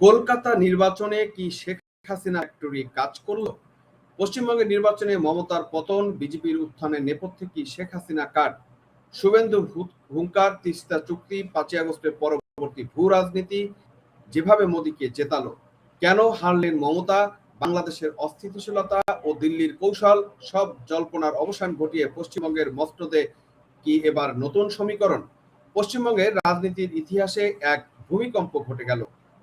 কলকাতা নির্বাচনে কি শেখ হাসিনা ফ্যাক্টরি কাজ করলো? পশ্চিমবঙ্গের নির্বাচনে মমতার পতন, বিজেপির উত্থানের নেপথ্যে কি শেখ হাসিনা কার্ড? শুভেন্দুর হুঙ্কার, তিস্তা চুক্তি, 5ই আগস্টের পরবর্তী ভূ রাজনীতি যেভাবে মোদীকে জেতালো, কেন হারলেন মমতা, বাংলাদেশের অস্থিতিশীলতা ও দিল্লির কৌশল, সব জল্পনার অবসান ঘটিয়ে পশ্চিমবঙ্গের মসনদে কি এবার নতুন সমীকরণ? পশ্চিমবঙ্গের রাজনীতির ইতিহাসে এক ভূমিকম্প ঘটে গেল।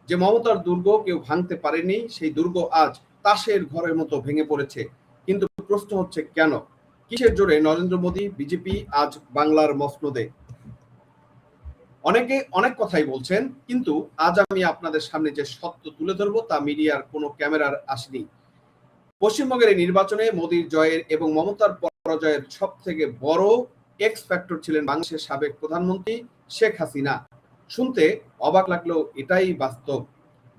যে মমতার দুর্গ কেউ ভাঙতে পারেনি, সেই দুর্গ আজ তাসের ঘরের মতো ভেঙে পড়েছে। কিন্তু প্রশ্ন হচ্ছে কেন? কিসের জোরে নরেন্দ্র মোদী, বিজেপি আজ বাংলার মসনদে? অনেকে অনেক কথাই বলছেন, কিন্তু আজ আমি আপনাদের সামনে যে সত্য তুলে ধরবো তা মিডিয়ার কোনো ক্যামেরার আসেনি। পশ্চিমবঙ্গের এই নির্বাচনে মোদীর জয়ের এবং মমতার পরাজয়ের সব থেকে বড় এক্স ফ্যাক্টর ছিলেন বাংলাদেশের সাবেক প্রধানমন্ত্রী শেখ হাসিনা। শুনতে অবাক লাগলেও এটাই বাস্তব।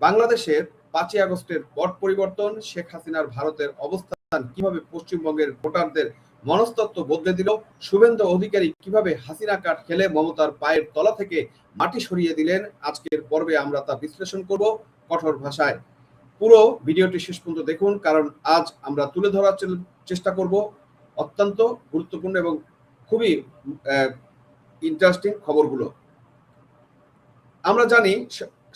বাংলাদেশের 5ই আগস্টের পট পরিবর্তন, শেখ হাসিনার ভারতের অবস্থান কিভাবে পশ্চিমবঙ্গের ভোটারদের মনস্তত্ত্ব বদলে দিল, শুভেন্দু অধিকারী কিভাবে হাসিনা কাঠ খেলে মমতার পায়ের তলা থেকে মাটি সরিয়ে দিলেন, আজকের পর্বে আমরা তা বিশ্লেষণ করব কঠোর ভাষায়। পুরো ভিডিওটি শেষ পর্যন্ত দেখুন, কারণ আজ আমরা তুলে ধরার চেষ্টা করব অত্যন্ত গুরুত্বপূর্ণ এবং খুবই ইন্টারেস্টিং খবরগুলো। আমরা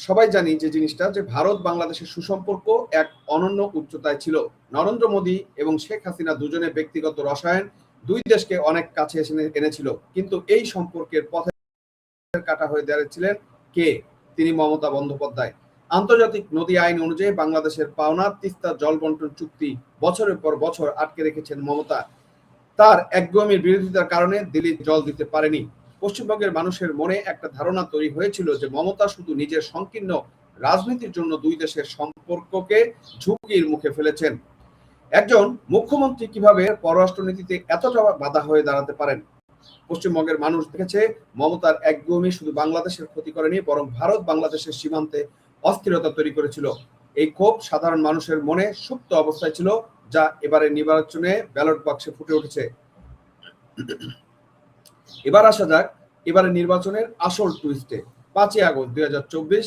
সবাই জানি যে জিনিসটা, যে ভারত বাংলাদেশের সুসম্পর্ক এক অনন্য উচ্চতায় ছিল। নরেন্দ্র মোদী এবং শেখ হাসিনা দুজনে ব্যক্তিগত রসায়ন দুই দেশকে অনেক কাছে এনেছিল, কিন্তু এই সম্পর্কের পথে কাটা হয়ে দাঁড়িয়েছিলেন কে? তিনি মমতা বন্দ্যোপাধ্যায়। আন্তর্জাতিক নদী আইন অনুযায়ী বাংলাদেশের পাওনা তিস্তা জল বন্টন চুক্তি বছরের পর বছর আটকে রেখেছেন মমতা। তার একগুঁয়েমির বিরোধিতার কারণে দিল্লি জল দিতে পারেনি। পশ্চিমবঙ্গের মানুষের মনে একটা ধারণা তৈরি হয়েছিল যে মমতা শুধু নিজের সংকীর্ণ রাজনীতির জন্য দুই দেশের সম্পর্ককে ঝুঁকির মুখে ফেলেছেন। একজন মুখ্যমন্ত্রী কিভাবে পররাষ্ট্রনীতিতে এতটা বাধা হয়ে দাঁড়াতে পারেন? পশ্চিমবঙ্গের মানুষ দেখেছে মমতার একগুঁয়েমি শুধু বাংলাদেশের ক্ষতি করেনি, বরং ভারত বাংলাদেশের সীমান্তে অস্থিরতা তৈরি করেছিল। এই ক্ষোভ সাধারণ মানুষের মনে সুপ্ত অবস্থায় ছিল, যা এবারে নির্বাচনে ব্যালট বাক্সে ফুটে উঠেছে। এবার আসা যাক এবারে নির্বাচনের আসল টুইস্টে। 5ই আগস্ট 2024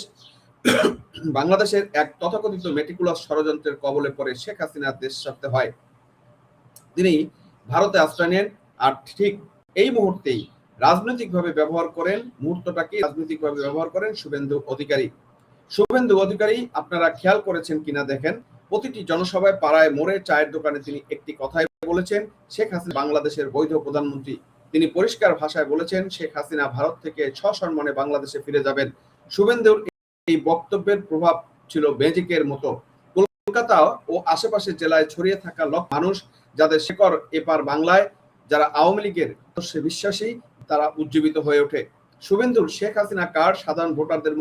বাংলাদেশের এক তথাকথিত মেটিকুলাস ষড়যন্ত্রের কবলে পড়ে শেখ হাসিনা দেশ ছাড়তে হয়। তিনি ভারতে আশ্রয় নেন, আর ঠিক এই মুহূর্তেই রাজনৈতিকভাবে ব্যবহার করেন শুভেন্দু অধিকারী। শুভেন্দু অধিকারী আপনারা খেয়াল করেছেন কিনা দেখেন, প্রতিটি জনসভায়, পাড়ায়, মোড়ে, চায়ের দোকানে তিনি একটি কথাই বলেছেন, শেখ হাসিনা বাংলাদেশের বৈধ প্রধানমন্ত্রী। তিনি পরিষ্কার ভাষায় বলেছেন শেখ হাসিনা ভারত থেকে সসম্মানে বাংলাদেশে ফিরে যাবেন। শুভেন্দুর এই বক্তব্যের প্রভাব ছিল ম্যাজিকের মতো। কলকাতা ও আশেপাশের জেলায় ছড়িয়ে থাকা লক্ষ মানুষ, যাদের শেকড় এপার বাংলায়, যারা আওয়ামী লীগের আদর্শে বিশ্বাসী, তারা উজ্জীবিত হয়ে ওঠে। শুভেন্দুর শেখ হাসিনা কার্ড সাধারণ ভোটারদের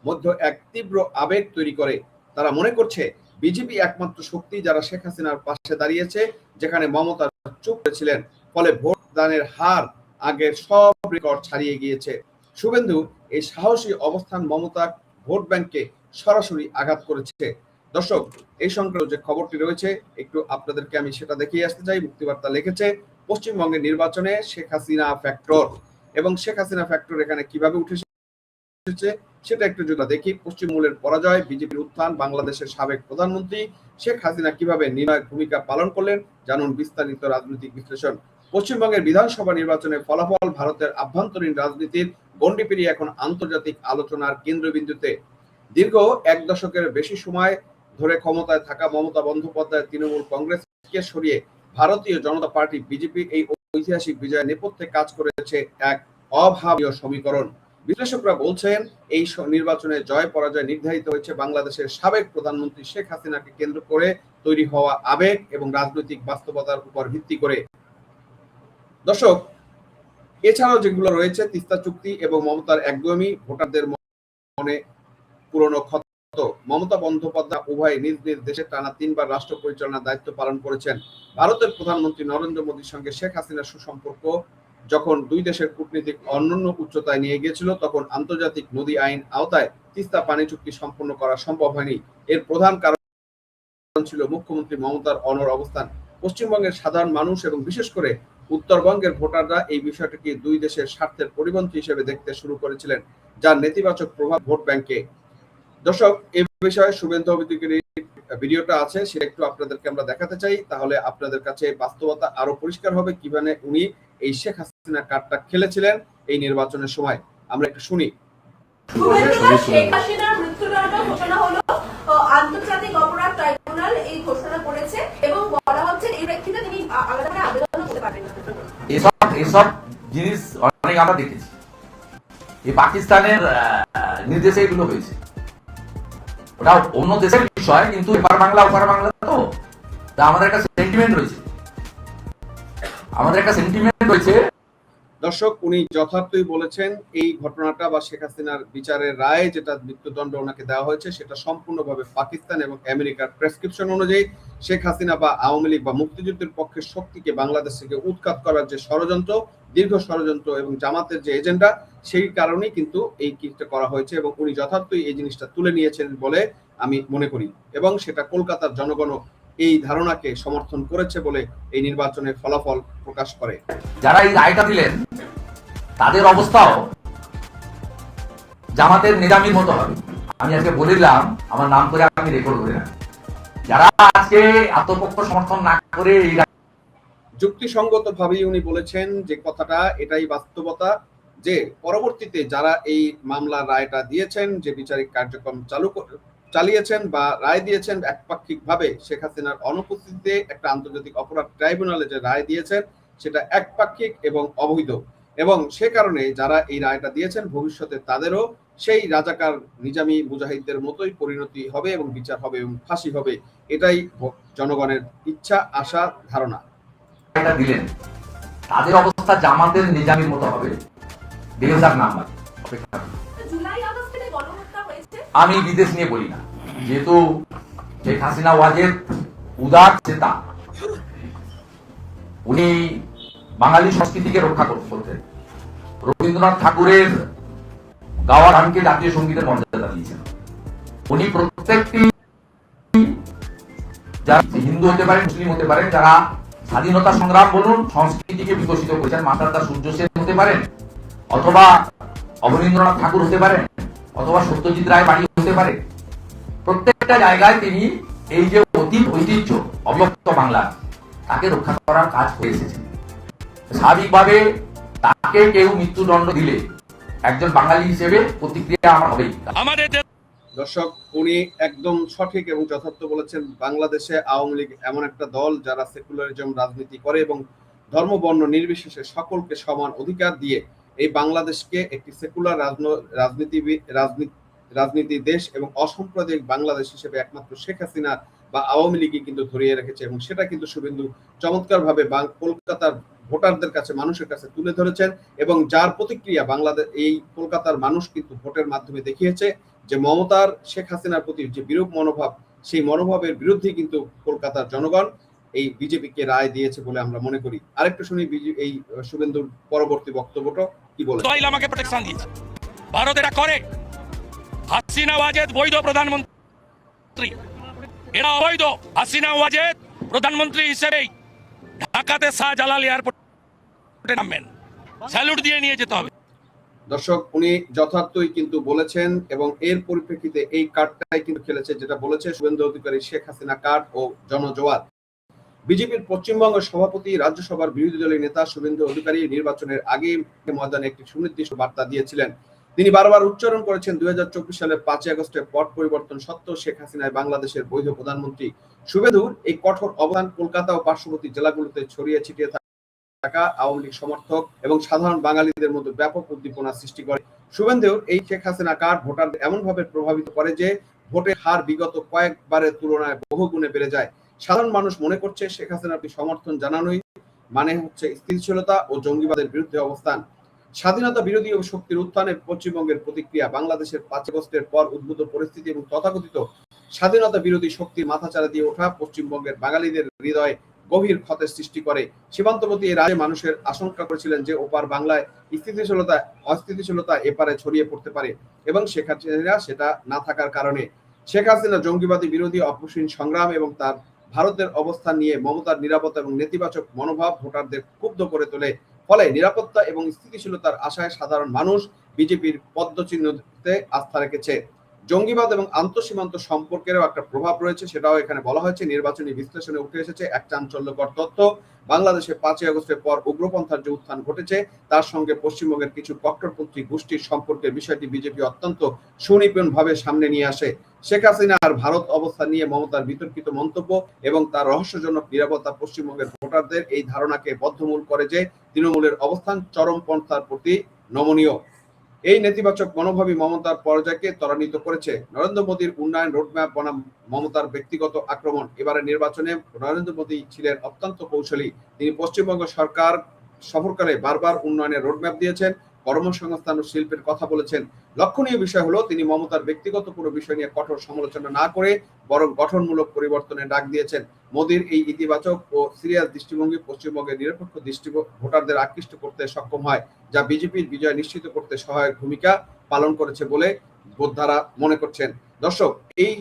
মধ্যে এক তীব্র আবেগ তৈরি করে। তারা মনে করছে বিজেপি একমাত্র শক্তি যারা শেখ হাসিনার পাশে দাঁড়িয়েছে, যেখানে মমতা চুপ করেছিলেন। ফলে ভোট দানের হার আগের সব রেকর্ড ছাড়িয়ে গিয়েছে। শুভেন্দু এই সাহসী অবস্থান মমতা ভোট ব্যাংকে সরাসরি আঘাত করেছে। দর্শক, এই সংক্রান্ত যে খবরটি রয়েছে একটু আপনাদেরকে আমি সেটা দেখিয়ে আসতে চাই। মুক্তিবার্তা লিখেছে পশ্চিমবঙ্গের নির্বাচনে শেখ হাসিনা ফ্যাক্টর, এবং শেখ হাসিনা ফ্যাক্টর এখানে কিভাবে উঠেছে সেটা একটু যদি দেখি। পশ্চিমবঙ্গের পরাজয়, বিজেপির উত্থান, বাংলাদেশের সাবেক প্রধানমন্ত্রী শেখ হাসিনা কিভাবে নির্ণায়ক ভূমিকা পালন করলেন, জানুন বিস্তারিত রাজনৈতিক বিশ্লেষণ। পশ্চিমবঙ্গের বিধানসভা নির্বাচনের ফলাফল ভারতের আভ্যন্তরীণ রাজনীতির গণ্ডি পেরিয়ে এখন আন্তর্জাতিক আলোচনার কেন্দ্রবিন্দুতে। দীর্ঘ এক দশকের বেশি সময় ধরে ক্ষমতায় থাকা মমতা বন্দ্যোপাধ্যায় তৃণমূল কংগ্রেসকে সরিয়ে ভারতীয় জনতা পার্টি বিজেপি এই ঐতিহাসিক বিজয়ের নেপথ্যে কাজ করেছে এক অভাবনীয় সমীকরণ। বিশ্লেষকরা বলছেন এই নির্বাচনে জয় পরাজয় নির্ধারিত হয়েছে বাংলাদেশের সাবেক প্রধানমন্ত্রী শেখ হাসিনাকে কেন্দ্র করে তৈরি হওয়া আবেগ এবং রাজনৈতিক বাস্তবতার উপর ভিত্তি করে। দর্শক, এছাড়াও যেগুলো রয়েছে তিস্তা চুক্তি এবং মমতার একগুঁয়েমি, ভোটারদের মনে পুরনো ক্ষত। মমতা বন্দ্যোপাধ্যায় উভয় নিজ নিজ দেশে টানা 3 বার রাষ্ট্র পরিচালনার দায়িত্ব পালন করেছেন। ভারতের প্রধানমন্ত্রী নরেন্দ্র মোদীর সঙ্গে শেখ হাসিনার সুসম্পর্ক যখন দুই দেশের কূটনীতিক অনন্য উচ্চতায় নিয়ে গিয়েছিল, তখন আন্তর্জাতিক নদী আইন আওতায় তিস্তা পানি চুক্তি সম্পন্ন করা সম্ভব হয়নি। এর প্রধান কারণ ছিল মুখ্যমন্ত্রী মমতার অনড় অবস্থান। পশ্চিমবঙ্গের সাধারণ মানুষ এবং বিশেষ করে উত্তরবঙ্গের ভোটাররা এই বিষয়টিকে দুই দেশের স্বার্থের পরিপন্থী হিসেবে দেখতে শুরু করেছিলেন, যার নেতিবাচক প্রভাব ভোট ব্যাংকে। দর্শক, এই বিষয়ে শুভেন্দু অধিকারীর ভিডিওটা আছে, সেটা একটু আপনাদেরকে আমরা দেখাতে চাই, তাহলে আপনাদের কাছে বাস্তবতা আরো পরিষ্কার হবে কিভাবে উনি এই শেখ হাসিনা কার্ডটা খেলেছিলেন এই নির্বাচনের সময়। আমরা একটু শুনি। শেখ হাসিনার মৃত্যুদণ্ড ঘোষণা হলো, আন্তর্জাতিক অপরাধ ট্রাইব্যুনাল এই ঘোষণা করেছে এবং বলা হচ্ছে এই প্রেক্ষিতে তিনি আলাদা করে আবেদন করতে পারবেন না। এসব জিনিস অনেক আমরা দেখেছি, এই পাকিস্তানের নির্দেশে এগুলো হয়েছে। ওটা অন্য দেশের বিষয়, কিন্তু এপার বাংলা ওপার বাংলা তো আমাদের একটা সেন্টিমেন্ট রয়েছে। দর্শক, উনি যথার্থই বলেছেন, এই ঘটনাটা বা শেখ হাসিনার বিচারের রায় যেটা মৃত্যুদণ্ড ওনাকে দেওয়া হয়েছে সেটা সম্পূর্ণভাবে পাকিস্তান এবং আমেরিকার প্রেসক্রিপশন অনুযায়ী শেখ হাসিনা বা আওয়ামী লীগ বা মুক্তিযুদ্ধের পক্ষের শক্তিকে বাংলাদেশ থেকে উৎখাত করার যে ষড়যন্ত্র, দীর্ঘ ষড়যন্ত্র এবং জামাতের যে এজেন্ডা, সেই কারণেই কিন্তু এই কিটটা করা হয়েছে এবং উনি যথার্থই এই জিনিসটা তুলে নিয়েছেন বলে আমি মনে করি এবং সেটা কলকাতার জনগণও এই ধারণাকে সমর্থন করেছে বলে এই নির্বাচনের ফলাফল প্রকাশ করে। যারা এই রায়টা দিলেন তাদের অবস্থাও জামাতের নিজামীর মতো হবে। আমি আজকে বলিলাম, আমার নাম করে আমি রেকর্ড করে রাখি, যারা আজকে আত্মপক্ষ সমর্থন না করে এই যুক্তিসঙ্গত ভাবেই উনি বলেছেন যে কথাটা, এটাই বাস্তবতা, যে পরবর্তীতে যারা এই মামলার রায়টা দিয়েছেন, যে বিচারিক কার্যক্রম চালিয়েছেন বা রায় দিয়েছেন একপাক্ষিক ভাবে, শেখ হাসিনার অনুপস্থিতিতে একটা আন্তর্জাতিক অপরাধ ট্রাইব্যুনালে যে রায় দিয়েছেন সেটা একপাক্ষিক এবং অবৈধ, এবং সে কারণে যারা এই রায়টা দিয়েছেন ভবিষ্যতে তাদেরও সেই রাজাকার নিজামী মুজাহিদদের মতোই পরিণতি হবে এবং বিচার হবে এবং ফাঁসি হবে। এটাই জনগণের ইচ্ছা, আশা, ধারণা। দিলেন তাদের অবস্থা জামাতের নিজামীর মতো হবে। আমি বিদেশ নিয়ে বলি না, যেহেতু শেখ হাসিনা ওয়াজেদ উদার চেতা, উনি বাঙালি সংস্কৃতিকে রক্ষা করতেন। রবীন্দ্রনাথ ঠাকুরের গাওয়া গানকে জাতীয় সঙ্গীতের মর্যাদা দিয়েছেন। উনি প্রত্যেকটি, যারা হিন্দু হতে পারেন, মুসলিম হতে পারেন, যারা স্বাধীনতা সংগ্রাম বলুন, সংস্কৃতিকে বিকশিত করেছেন, মাতার সূর্য সেন হতে পারেন, অথবা অবনীন্দ্রনাথ ঠাকুর হতে পারেন, অথবা সত্যজিৎ রায় বাড়ি হতে পারে, প্রত্যেকটা জায়গায় তিনি এই যে অতীত ঐতিহ্য অব্যক্ত বাংলা, তাকে রক্ষা করার কাজ করে এসেছেন। স্বাভাবিকভাবে তাকে কেউ মৃত্যুদণ্ড দিলে একজন বাঙালি হিসেবে প্রতিক্রিয়া আমার হবেই। দর্শক, উনি একদম সঠিক এবং যথার্থ বলেছেন। বাংলাদেশে আওয়ামী লীগ এমন একটা দল যারা সেকুলারিজম রাজনীতি করে এবং ধর্ম বর্ণ নির্বিশেষে সকলকে সমান অধিকার দিয়ে এই বাংলাদেশকে একটি সেকুলার রাজনীতি দেশ এবং অসাম্প্রদায়িক বাংলাদেশ হিসেবে একমাত্র শেখ হাসিনা বা আওয়ামী লীগই কিন্তু ধরিয়ে রেখেছে এবং সেটা কিন্তু শুভেন্দু চমৎকার ভাবে কলকাতার ভোটারদের কাছে, মানুষের কাছে তুলে ধরেছেন এবং যার প্রতিক্রিয়া বাংলাদেশ, এই কলকাতার মানুষ কিন্তু ভোটের মাধ্যমে দেখিয়েছে যে মমতার, শেখ হাসিনার প্রতি যে বিরূপ মনোভাব, সেই মনোভাবের বিরুদ্ধে কিন্তু কলকাতার জনগণ এই বিজেপিকে রায় দিয়েছে বলে আমরা মনে করি। আরেকটু শুনি এই শুভেন্দুর পরবর্তী বক্তব্যটা কি বলে। আমাকে প্রোটেকশন দিয়েছে, ভারত এটা করে। হাসিনা ওয়াজেদ বৈধ প্রধানমন্ত্রী, এরা অবৈধ। হাসিনা ওয়াজেদ প্রধানমন্ত্রী হিসেবেই ঢাকাতে শাহজালাল এয়ারপোর্টে নামবেন, স্যালুট দিয়ে নিয়ে যেতে হবে। দর্শক, উনি যথার্থই কিন্তু বলেছেন এবং এর পরিপ্রেক্ষিতে এই কার্ডটাই কিন্তু খেলেছে, যেটা বলেছে শুভেন্দু অধিকারী, শেখ হাসিনা কার্ড ও জনজোয়ার। বিজেপির পশ্চিমবঙ্গের সভাপতি, রাজ্যসভার বিরোধী দলের নেতা শুভেন্দু অধিকারী নির্বাচনের আগে ময়দানে একটি সুনির্দিষ্ট বার্তা দিয়েছিলেন। তিনি বারবার উচ্চারণ করেছেন 2024 সালের 5 আগস্টের পট পরিবর্তন সত্ত্বেও শেখ হাসিনায় বাংলাদেশের বৈধ প্রধানমন্ত্রী। শুভেন্দুর এই কঠোর অবদান কলকাতা ও পার্শ্ববর্তী জেলাগুলোতে ছড়িয়ে ছিটিয়ে থাকা আওয়ামী লীগ সমর্থক এবং সাধারণ বাঙালিদের মধ্যে ব্যাপক উদ্দীপনা সৃষ্টি করে। শুভেন্দুর এই শেখ হাসিনা কার্ড ভোটারদের এমনভাবে প্রভাবিত করে যে ভোটের হার বিগত কয়েকবারের তুলনায় বহুগুণে বেড়ে যায়। সাধারণ মানুষ মনে করছে শেখ হাসিনার সমর্থন জানানোই মানে হচ্ছে স্থিতিশীলতা ও জঙ্গিবাদের বিরুদ্ধে অবস্থান। স্বাধীনতা বিরোধী ও শক্তির উত্থানে পশ্চিমবঙ্গের প্রতিক্রিয়া বাংলাদেশের 5 আগস্টের পর উদ্ভূত পরিস্থিতি এবং তথাকথিত স্বাধীনতা বিরোধী শক্তির মাথাচাড়া দিয়ে ওঠা পশ্চিমবঙ্গের বাঙালিদের হৃদয়ে গভীর ক্ষতের সৃষ্টি করে। সীমান্তবর্তী এই রাজ্যে মানুষের আশঙ্কা করেছিলেন যে ওপার বাংলায় অস্থিতিশীলতা এপারে ছড়িয়ে পড়তে পারে এবং শেখ হাসিনা সেটা না থাকার কারণে শেখ হাসিনা জঙ্গিবাদী বিরোধী অভ্যুত্থান সংগ্রাম এবং তার ভারতের অবস্থান নিয়ে মমতার নিরাপত্তা এবং নেতিবাচক মনোভাব ভোটারদের ক্ষুব্ধ করে তোলে। ফলে নিরাপত্তা এবং স্থিতিশীলতার আশায় সাধারণ মানুষ বিজেপির পদ্মচিহ্নতে আস্থা রেখেছে। জঙ্গিবাদ এবং আন্তঃসীমান্ত সম্পর্কেরও একটা প্রভাব রয়েছে, সেটাও এখানে বলা হয়েছে। নির্বাচনী বিশ্লেষণে উঠে এসেছে এক চাঞ্চল্যকর তথ্য। বাংলাদেশে 5ই আগস্টের পর উগ্রপন্থার যে উত্থান ঘটেছে, তার সঙ্গে পশ্চিমবঙ্গের কিছু কট্টরপন্থী গোষ্ঠীর সম্পর্কের বিষয়টি বিজেপি অত্যন্ত সুনিপুণভাবে সামনে নিয়ে আসে। শেখ হাসিনার ভারত অবস্থান নিয়ে মমতার বিতর্কিত মন্তব্য এবং তার রহস্যজনক নিরাপত্তা পশ্চিমবঙ্গের ভোটারদের এই ধারণাকে বদ্ধমূল করে যে তৃণমূলের অবস্থান চরমপন্থার প্রতি নমনীয়। এই নেতিবাচক মনোভাবই মমতার পরাজয়কে ত্বরান্বিত করেছে। নরেন্দ্র মোদীর উন্নয়ন রোডম্যাপ বনাম মমতার ব্যক্তিগত আক্রমণ। এবারে নির্বাচনে নরেন্দ্র মোদী ছিলেন অত্যন্ত কৌশলী। তিনি পশ্চিমবঙ্গ সরকার সফরকালে বারবার উন্নয়নের রোডম্যাপ দিয়েছেন, কর্মসংস্থান ও শিল্পের কথা বলেছেন। লক্ষণীয় বিষয় হলো তিনি মমতার ব্যক্তিগত পুরো বিষয় নিয়ে কঠোর সমালোচনা না করে বরং গঠনমূলক পরিবর্তনের ডাক দিয়েছেন। মোদীর এই ইতিবাচক ও সিরিয়াস দৃষ্টিভঙ্গি পশ্চিমবঙ্গের নিরপেক্ষ ভোটারদের আকৃষ্ট করতে সক্ষম হয়, যা বিজেপির বিজয় নিশ্চিত করতে সহায়ক ভূমিকা পালন করেছে বলে বোদ্ধারা মনে করছেন। দর্শক, এই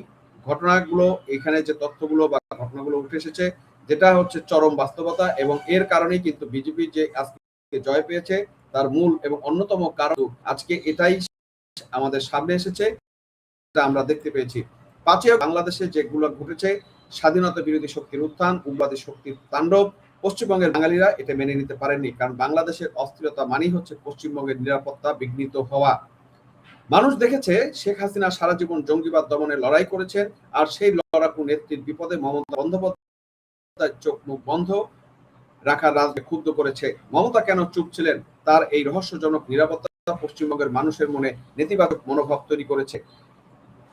ঘটনাগুলো, এখানে যে তথ্যগুলো বা ঘটনাগুলো উঠে এসেছে, যেটা হচ্ছে চরম বাস্তবতা, এবং এর কারণেই কিন্তু বিজেপি যে আজকে জয় পেয়েছে তার মূল এবং অন্যতম কারণ আজকে এটাই আমাদের সামনে এসেছে, আমরা দেখতে পেয়েছি। 5ই বাংলাদেশে যেগুলো ঘটেছে, স্বাধীনতা বিরোধী শক্তির উত্থান, উগ্রবাদী শক্তির তাণ্ডব, পশ্চিমবঙ্গের বাঙালিরা এটা মেনে নিতে পারেননি। কারণ বাংলাদেশের অস্থিরতা মানেই হচ্ছে পশ্চিমবঙ্গের নিরাপত্তা বিঘ্নিত হওয়া। মানুষ দেখেছে শেখ হাসিনা সারা জীবন জঙ্গিবাদ দমনে লড়াই করেছেন, আর সেই লড়াকু নেত্রীর বিপদে মমতা বন্দ্যোপাধ্যায় চোখ মুখ বন্ধ রাখার রাজকে ক্ষুব্ধ করেছে। মমতা কেন চুপ ছিলেন? তার এই রহস্যজনক নিরাপত্তা পশ্চিমবঙ্গের মানুষের মনে নেতিবাচক মনোভাব তৈরি করেছে।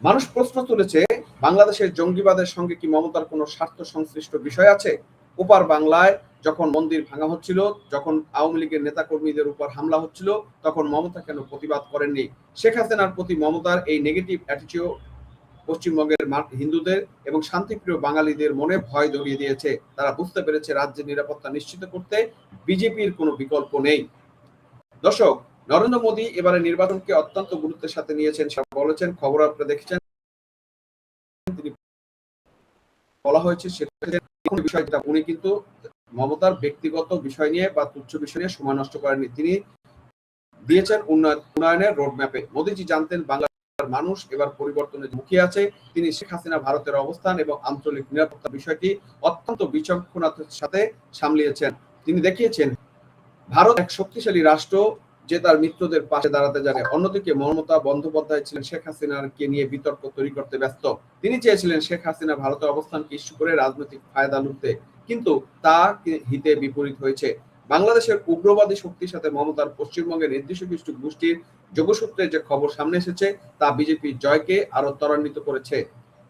মানুষ প্রশ্ন তুলেছে, বাংলাদেশের জঙ্গিবাদের সঙ্গে কি মমতার কোনো স্বার্থ সংশ্লিষ্ট বিষয় আছে? ওপার বাংলায় যখন মন্দির ভাঙা হচ্ছিল, যখন আওয়ামী লীগের নেতাকর্মীদের উপর হামলা হচ্ছিল, তখন মমতা কেন প্রতিবাদ করেননি? শেখ হাসিনার প্রতি মমতার এই নেগেটিভ অ্যাটিটিউড পশ্চিমবঙ্গের হিন্দুদের এবং শান্তিপ্রিয় বাঙালিদের মনে ভয় ধরিয়ে দিয়েছে। তারা বুঝতে পেরেছে রাজ্যের নিরাপত্তা নিশ্চিত করতে বিজেপির কোনো বিকল্প নেই। দর্শক, নরেন্দ্র মোদী এবারে নির্বাচনকে অত্যন্ত গুরুত্বের সাথে নিয়েছেন, বলেছেন। খবর আপনারা দেখেছেন, তিনি বলা হয়েছে বিষয়টা উনি কিন্তু মমতার ব্যক্তিগত বিষয় নিয়ে বা তুচ্ছ বিষয় নিয়ে সময় নষ্ট করেননি। তিনি দিয়েছেন উন্নয়নের রোডম্যাপে। মোদীজি জানতেন বাংলার মানুষ এবার পরিবর্তনের মুখে আছে। তিনি শেখ হাসিনা ভারতের অবস্থান এবং আঞ্চলিক নিরাপত্তা বিষয়টি অত্যন্ত বিচক্ষণতার সাথে সামলিয়েছেন। তিনি দেখিয়েছেন ভারত এক শক্তিশালী রাষ্ট্র, যে তার মিত্রদের পাশে দাঁড়াতে জানে। অন্যদিকে মমতা বন্দ্যোপাধ্যায় ছিলেন শেখ হাসিনাকে নিয়ে বিতর্ক তৈরি করতে ব্যস্ত। তিনি চেয়েছিলেন শেখ হাসিনা ভারতের অবস্থানকে ইস্যু করে রাজনৈতিক ফায়দা লুটতে, কিন্তু তা হিতে বিপরীত হয়েছে। বাংলাদেশের উগ্রবাদী শক্তির সাথে মমতার পশ্চিমবঙ্গের নির্দিষ্ট কিছু গোষ্ঠীর যোগসূত্রে যে খবর সামনে এসেছে, তা বিজেপির জয়কে আরো ত্বরান্বিত করেছে।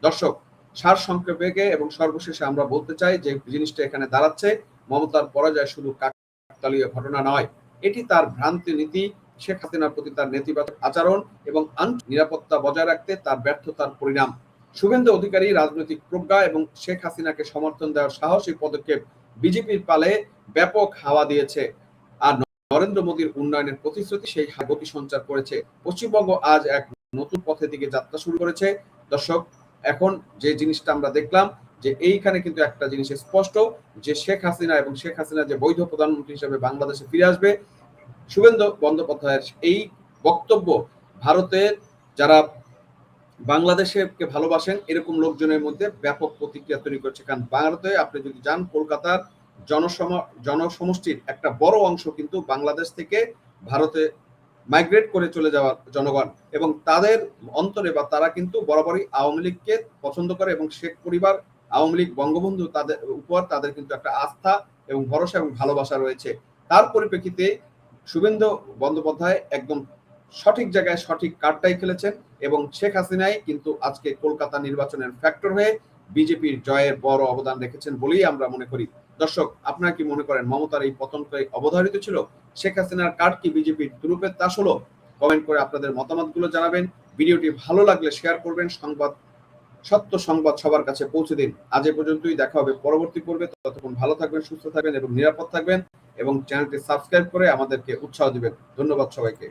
দর্শক, সার সংক্ষেপে এবং সর্বশেষে আমরা বলতে চাই যে জিনিসটা এখানে দাঁড়াচ্ছে, মমতার পরাজয় শুধু কাকতালীয় ঘটনা নয়, এটি তার ভ্রান্তি নীতি, শেখ হাসিনার প্রতি তার নেতিবাচক আচরণ এবং নিরাপত্তা বজায় রাখতে তার ব্যর্থতার পরিণাম। শুভেন্দু অধিকারী রাজনৈতিক প্রজ্ঞা এবং শেখ হাসিনাকে সমর্থন দেওয়ার সাহসী পদক্ষেপ বিজেপির পালে ব্যাপক হাওয়া দিয়েছে, আর নরেন্দ্র মোদীর উন্নয়নের প্রতিশ্রুতি সেই গতি সঞ্চার করেছে। পশ্চিমবঙ্গ আজ এক নতুন পথের দিকে যাত্রা শুরু করেছে। দর্শক, এখন যে জিনিসটা আমরা দেখলাম, যে এইখানে কিন্তু একটা জিনিস স্পষ্ট, যে শেখ হাসিনা এবং শেখ হাসিনা যে বৈধ প্রধানমন্ত্রী হিসেবে বাংলাদেশে ফিরে আসবে, শুভেন্দু বন্দ্যোপাধ্যায়ের এই বক্তব্য ভারতের যারা বাংলাদেশকে ভালোবাসেন এরকম লোকজনের মধ্যে ব্যাপক প্রতিক্রিয়া তৈরি করছে। কারণ ভারতে আপনি যদি যান, কলকাতার জনসমষ্টির একটা বড় অংশ কিন্তু বাংলাদেশ থেকে ভারতে মাইগ্রেট করে চলে যাওয়া জনগণ, এবং তাদের অন্তরে বা তারা কিন্তু বরাবরই আওয়ামী লীগকে পছন্দ করে, এবং শেখ পরিবার, আওয়ামী লীগ, বঙ্গবন্ধু তাদের উপর তাদের কিন্তু একটা আস্থা এবং ভরসা এবং ভালোবাসা রয়েছে। তার পরিপ্রেক্ষিতে শুভেন্দু বন্দ্যোপাধ্যায় একদম সঠিক জায়গায় সঠিক কার্ডটাই খেলেছেন, এবং শেখ হাসিনাই কিন্তু আজকে কলকাতা নির্বাচনের ফ্যাক্টর হয়ে বিজেপির জয়ের বড় অবদান রেখেছেন বলেই আমরা মনে করি। দর্শক, আপনারা কি মনে করেন মমতার এই পতনকে অবধারিত ছিল? শেখ হাসিনার কার্ড কি বিজেপির তুরুপের তাস হলো? কমেন্ট করে আপনাদের মতামতগুলো জানাবেন। ভিডিওটি ভালো লাগলে শেয়ার করবেন। সত্য সংবাদ সবার কাছে পৌঁছে দিন। আজ এ পর্যন্তই, দেখা হবে পরবর্তী পর্বে। ততক্ষণ ভালো থাকবেন, সুস্থ থাকবেন এবং নিরাপদ থাকবেন, এবং চ্যানেলটি সাবস্ক্রাইব করে আমাদেরকে উৎসাহ দিবেন। ধন্যবাদ সবাইকে।